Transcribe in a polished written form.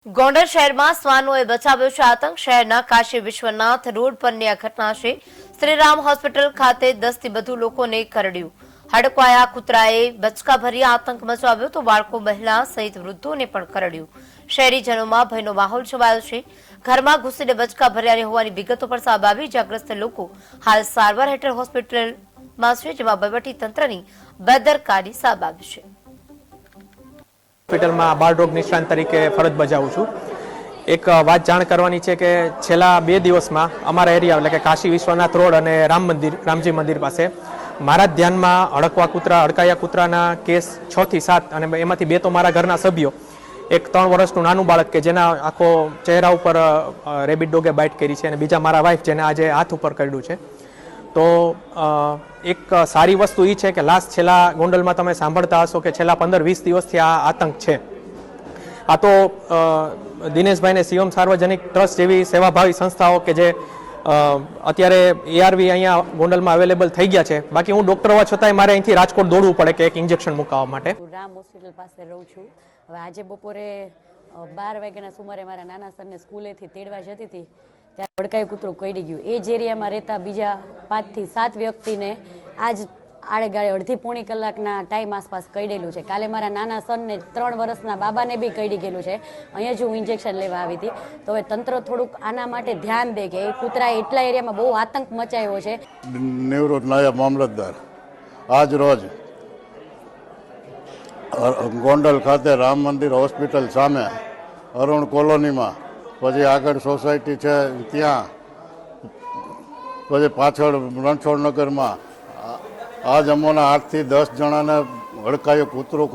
ગોંડલ શહેરમાં શ્વાનોએ બચાવ્યો છે આતંક। શહેરના કાશી વિશ્વનાથ રોડ પરની આ ઘટના છે। શ્રીરામ હોસ્પિટલ ખાતે 10 થી વધુ લોકોને કરડ્યું। હડકવાયા કૂતરાએ બચકાભરી આતંક મચાવ્યો તો બાળકો, મહિલા સહિત વૃદ્ધોને પણ કરડ્યું। શહેરીજનોમાં ભયનો માહોલ છવાયો છે। ઘરમાં ઘૂસીને બચકા ભર્યા હોવાની વિગતો પણ સામે આવી। ઇજાગ્રસ્ત લોકો હાલ સારવાર હેઠળ હોસ્પિટલમાં છે, જેમાં વહીવટીતંત્રની બેદરકારી સામે આવી છે। હોસ્પિટલમાં બાળરોગ નિષ્ણાંત તરીકે ફરજ બજાવું છું। એક વાત જાણ કરવાની છે કે છેલ્લા 2 દિવસમાં અમારા એરિયા એટલે કે કાશી વિશ્વનાથ રોડ અને રામજી મંદિર પાસે મારા જ ધ્યાનમાં હડકાયા કૂતરાના કેસ 6 થી 7 અને એમાંથી 2 તો મારા ઘરના સભ્યો। એક 3 વર્ષનું નાનું બાળક કે જેના આખો ચહેરા ઉપર રેબિટ ડોગે બાઇટ કરી છે અને બીજા મારા વાઇફ જેને આજે હાથ ઉપર કરડ્યું છે। તો એક સારી વસ્તુ એ છે કે છેલ્લા ગોંડલમાં તમે સાંભળતા હશો કે છેલ્લા 15-20 દિવસથી આ આતંક છે। આ તો દિનેશભાઈને સીએમ સાર્વજનિક ટ્રસ્ટ જેવી સેવાભાવી સંસ્થાઓ કે જે અત્યારે એઆરવી અહીંયા ગોંડલમાં અવેલેબલ થઈ ગયા છે। બાકી હું ડૉક્ટર હોવા છતાંય મારે અહીંથી રાજકોટ દોડવું પડે કે એક ઇન્જેક્શન મુકાવવા માટે। રામ હોસ્પિટલ પાસે રહું છું। હવે આજે બપોરે 12 વાગ્યાના સુમારે મારા નાના સરને સ્કૂલેથી તેડવા જતી હતી ત્યારે હડકાયું કૂતરું કરડી ગયું। એ જ એરિયામાં રહેતા બીજા 5 થી 7 વ્યક્તિને આજ આડેગાળે અડધી પોણી કલાકના ટાઈમ આસપાસ કરડેલું છે। કાલે મારા નાના સનને 3 વર્ષના બાબાને બી કરડી ગયેલું છે। અહીંયા જ હું ઇન્જેક્શન લેવા આવી હતી। તો હવે તંત્ર થોડુંક આના માટે ધ્યાન દે કે એ કૂતરાએ એટલા એરિયામાં બહુ આતંક મચાવ્યો છે। નિવૃત્ત નાયબ મામલતદાર આજ રોજ ગોંડલ ખાતે રામ મંદિર હોસ્પિટલ સામે અરુણ કોલોનીમાં, પછી આગળ સોસાયટી છે ત્યાં, પછી પાછળ રણછોડનગરમાં આજ અમોના 8 થી 10 જણાને હડકાયું કૂતરું